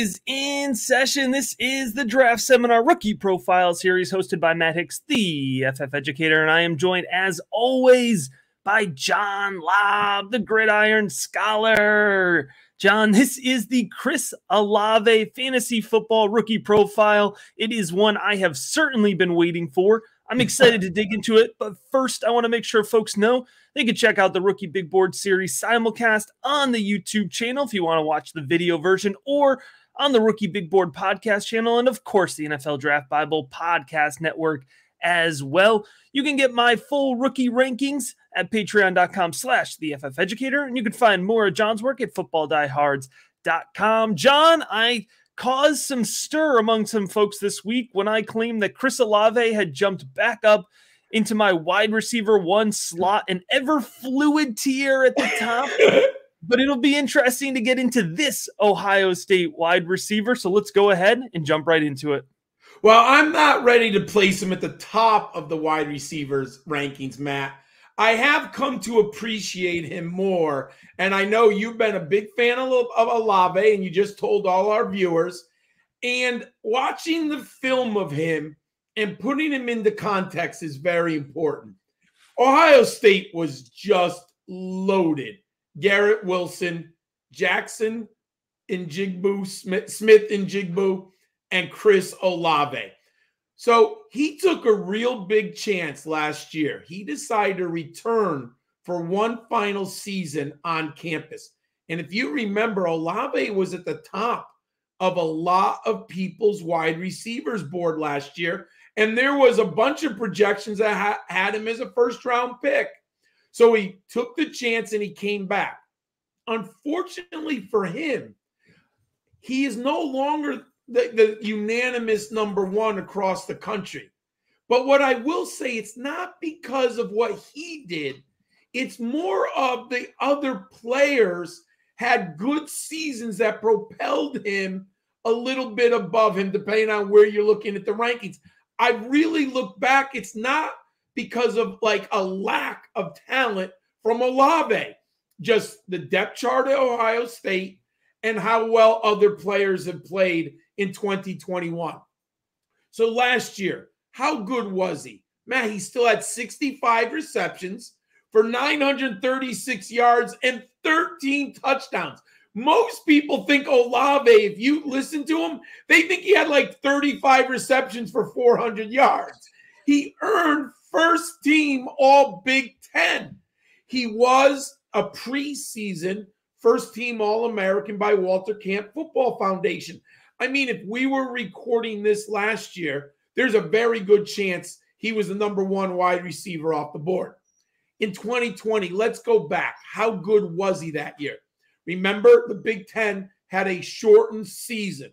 is in session. This is the Draft Seminar Rookie Profile Series hosted by Matt Hicks, the FF Educator, and I am joined, as always, by John Laub, the Gridiron Scholar. John, this is the Chris Olave Fantasy Football Rookie Profile. It is one I have certainly been waiting for. I'm excited to dig into it, but first I want to make sure folks know they can check out the Rookie Big Board Series simulcast on the YouTube channel if you want to watch the video version, or on the Rookie Big Board podcast channel, and of course the NFL Draft Bible podcast network as well. You can get my full rookie rankings at patreon.com/thefeducator, and you can find more of John's work at footballdiehards.com. John, I caused some stir among some folks this week when I claimed that Chris Olave had jumped back up into my wide receiver one slot, an ever fluid tier at the top. But it'll be interesting to get into this Ohio State wide receiver. So let's go ahead and jump right into it. Well, I'm not ready to place him at the top of the wide receivers rankings, Matt. I have come to appreciate him more. And I know you've been a big fan of Olave, and you just told all our viewers. And watching the film of him and putting him into context is very important. Ohio State was just loaded. Garrett Wilson, Jackson Njigba, Smith Njigba, and Chris Olave. So he took a real big chance last year. He decided to return for one final season on campus. And if you remember, Olave was at the top of a lot of people's wide receivers board last year. And there was a bunch of projections that had him as a first-round pick. So he took the chance and he came back. Unfortunately for him, he is no longer the unanimous number one across the country. But what I will say, it's not because of what he did. It's more of the other players had good seasons that propelled him a little bit above him, depending on where you're looking at the rankings. I really look back, it's not because of like a lack of talent from Olave, just the depth chart at Ohio State and how well other players have played in 2021. So last year, how good was he? Man, he still had 65 receptions for 936 yards and 13 touchdowns. Most people think Olave, if you listen to him, they think he had like 35 receptions for 400 yards. He earned first team All Big Ten. He was a preseason first team All-American by Walter Camp Football Foundation. I mean, if we were recording this last year, there's a very good chance he was the number one wide receiver off the board. In 2020, let's go back. How good was he that year? Remember, the Big Ten had a shortened season.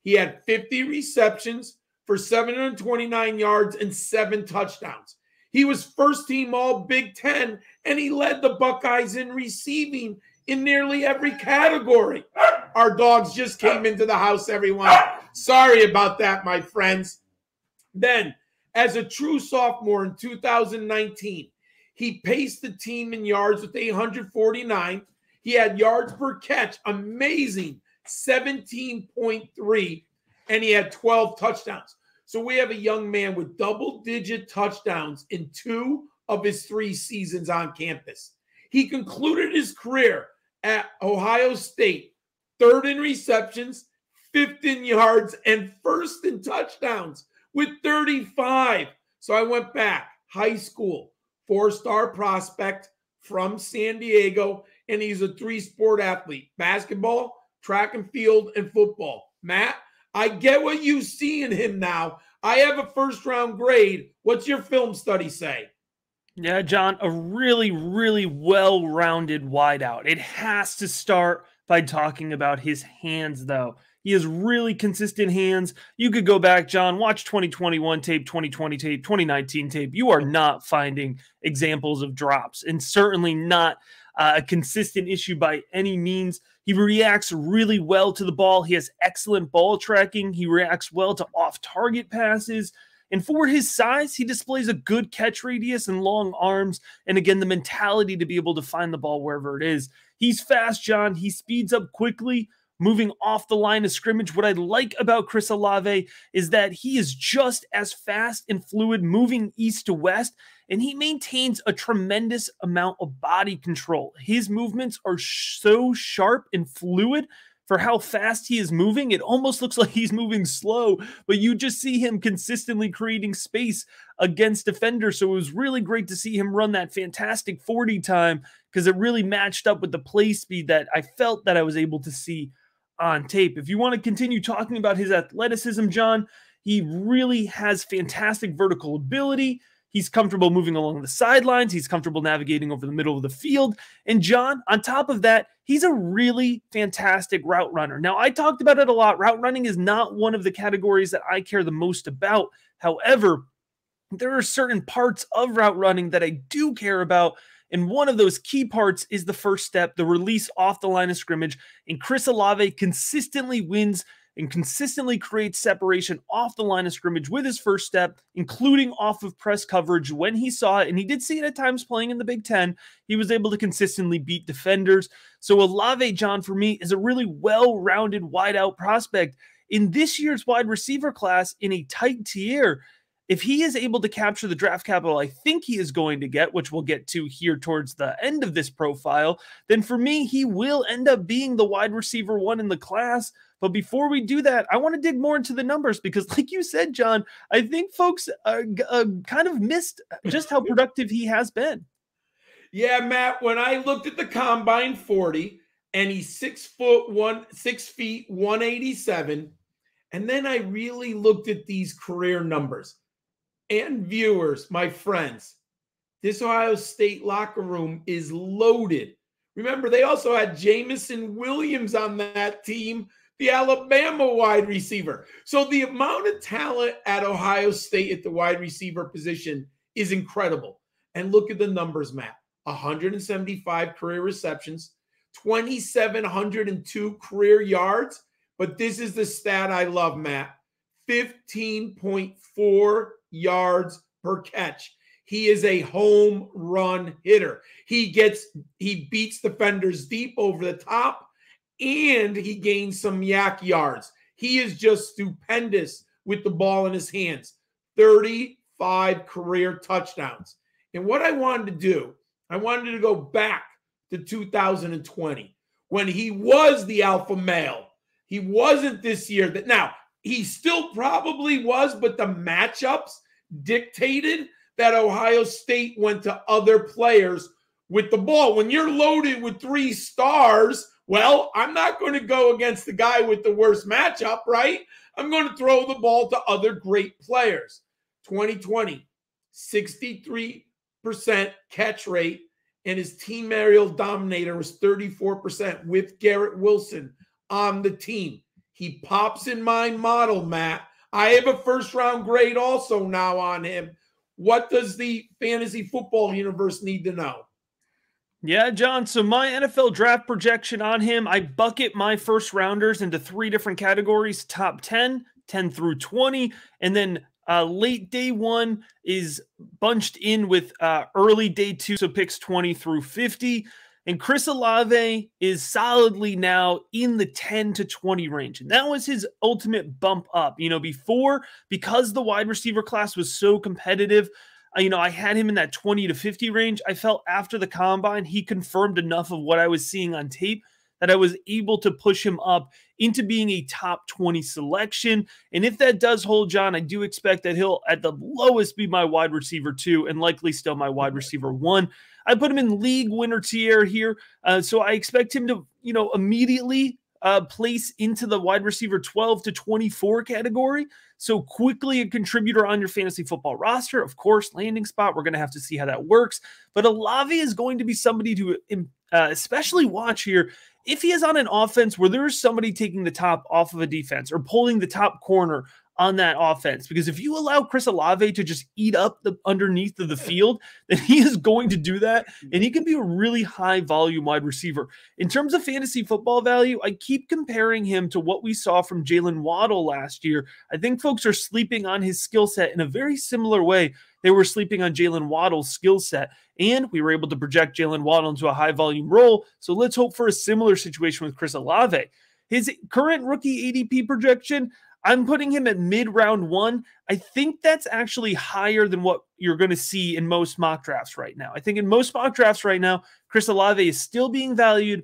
He had 50 receptions for 729 yards and 7 touchdowns. He was first team All Big Ten, and he led the Buckeyes in receiving in nearly every category. Our dogs just came into the house, everyone. Sorry about that, my friends. Then, as a true sophomore in 2019, he paced the team in yards with 849. He had yards per catch, amazing, 17.3, and he had 12 touchdowns. So we have a young man with double-digit touchdowns in 2 of his 3 seasons on campus. He concluded his career at Ohio State, 3rd in receptions, 5th in yards, and 1st in touchdowns with 35. So I went back, high school, 4-star prospect from San Diego, and he's a 3-sport athlete: basketball, track and field, and football. Matt, I get what you see in him now. I have a first-round grade. What's your film study say? Yeah, John, a really, really well-rounded wideout. It has to start by talking about his hands, though. He has really consistent hands. You could go back, John, watch 2021 tape, 2020 tape, 2019 tape. You are not finding examples of drops, and certainly not a consistent issue by any means. He reacts really well to the ball. He has excellent ball tracking. He reacts well to off-target passes. And for his size, he displays a good catch radius and long arms. And again, the mentality to be able to find the ball wherever it is. He's fast, John. He speeds up quickly. moving off the line of scrimmage. What I like about Chris Olave is that he is just as fast and fluid moving east to west, and he maintains a tremendous amount of body control. His movements are so sharp and fluid for how fast he is moving. It almost looks like he's moving slow, but you just see him consistently creating space against defenders. So it was really great to see him run that fantastic 40 time, because it really matched up with the play speed that I felt that I was able to see on tape. If you want to continue talking about his athleticism, John, he really has fantastic vertical ability. He's comfortable moving along the sidelines. He's comfortable navigating over the middle of the field. And John, on top of that, he's a really fantastic route runner. Now, I talked about it a lot. Route running is not one of the categories that I care the most about. However, there are certain parts of route running that I do care about. And one of those key parts is the first step, the release off the line of scrimmage. And Chris Olave consistently wins and consistently creates separation off the line of scrimmage with his first step, including off of press coverage when he saw it. And he did see it at times playing in the Big Ten. He was able to consistently beat defenders. So Olave, John, for me, is a really well-rounded wideout prospect. In this year's wide receiver class, in a tight tier, if he is able to capture the draft capital I think he is going to get, which we'll get to here towards the end of this profile, then for me, he will end up being the wide receiver one in the class. But before we do that, I want to dig more into the numbers, because like you said, John, I think folks kind of missed just how productive he has been. Yeah, Matt, when I looked at the combine 40 and he's 6 feet, 187, and then I really looked at these career numbers. And viewers, my friends, this Ohio State locker room is loaded. Remember, they also had Jamison Williams on that team, the Alabama wide receiver. So the amount of talent at Ohio State at the wide receiver position is incredible. And look at the numbers, Matt. 175 career receptions, 2,702 career yards. But this is the stat I love, Matt. 15.4 yards per catch. He is a home run hitter. He beats defenders deep over the top, and he gains some yak yards. He is just stupendous with the ball in his hands. 35 career touchdowns. And what I wanted to do, I wanted to go back to 2020 when he was the alpha male. He wasn't this year. Now, he still probably was, but the matchups dictated that Ohio State went to other players with the ball. When you're loaded with 3 stars, well, I'm not going to go against the guy with the worst matchup, right? I'm going to throw the ball to other great players. 2020, 63% catch rate, and his team aerial dominator was 34% with Garrett Wilson on the team. He pops in my model, Matt. I have a first-round grade also now on him. What does the fantasy football universe need to know? Yeah, John, so my NFL draft projection on him, I bucket my first rounders into 3 different categories: top 10, 10 through 20, and then late day 1 is bunched in with early day 2, so picks 20 through 50. And Chris Olave is solidly now in the 10 to 20 range. And that was his ultimate bump up. Before, because the wide receiver class was so competitive, I had him in that 20 to 50 range. I felt after the combine, he confirmed enough of what I was seeing on tape that I was able to push him up into being a top 20 selection. And if that does hold, John, I do expect that he'll at the lowest be my wide receiver 2 and likely still my wide receiver 1. I put him in league winner tier here. So I expect him to, immediately place into the wide receiver 12 to 24 category. So quickly a contributor on your fantasy football roster. Of course, landing spot, we're going to have to see how that works. But Olave is going to be somebody to especially watch here if he is on an offense where there is somebody taking the top off of a defense or pulling the top corner on that offense. Because if you allow Chris Olave to just eat up the underneath of the field, then he is going to do that, and he can be a really high volume wide receiver. In terms of fantasy football value, I keep comparing him to what we saw from Jalen Waddle last year. I think folks are sleeping on his skill set in a very similar way they were sleeping on Jalen Waddle's skill set, and we were able to project Jalen Waddle into a high volume role. So let's hope for a similar situation with Chris Olave. His current rookie ADP projection, I'm putting him at mid-round 1. I think that's actually higher than what you're going to see in most mock drafts right now. I think in most mock drafts right now, Chris Olave is still being valued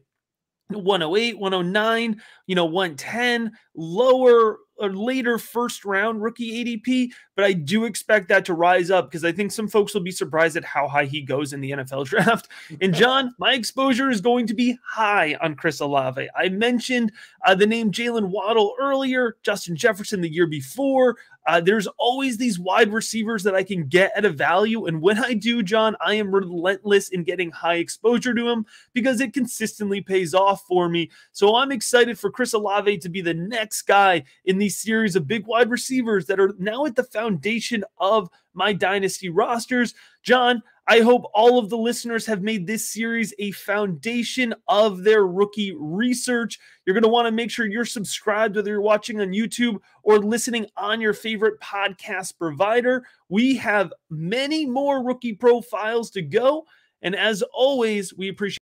108, 109, 110, lower or later first round rookie ADP, but I do expect that to rise up because I think some folks will be surprised at how high he goes in the NFL draft. And John, my exposure is going to be high on Chris Olave. I mentioned the name Jalen Waddle earlier, Justin Jefferson the year before. There's always these wide receivers that I can get at a value. And when I do, John, I am relentless in getting high exposure to him because it consistently pays off for me. So I'm excited for Chris Olave to be the next guy in these series of big wide receivers that are now at the foundation of my dynasty rosters. John, I hope all of the listeners have made this series a foundation of their rookie research. You're going to want to make sure you're subscribed, whether you're watching on YouTube or listening on your favorite podcast provider. We have many more rookie profiles to go. And as always, we appreciate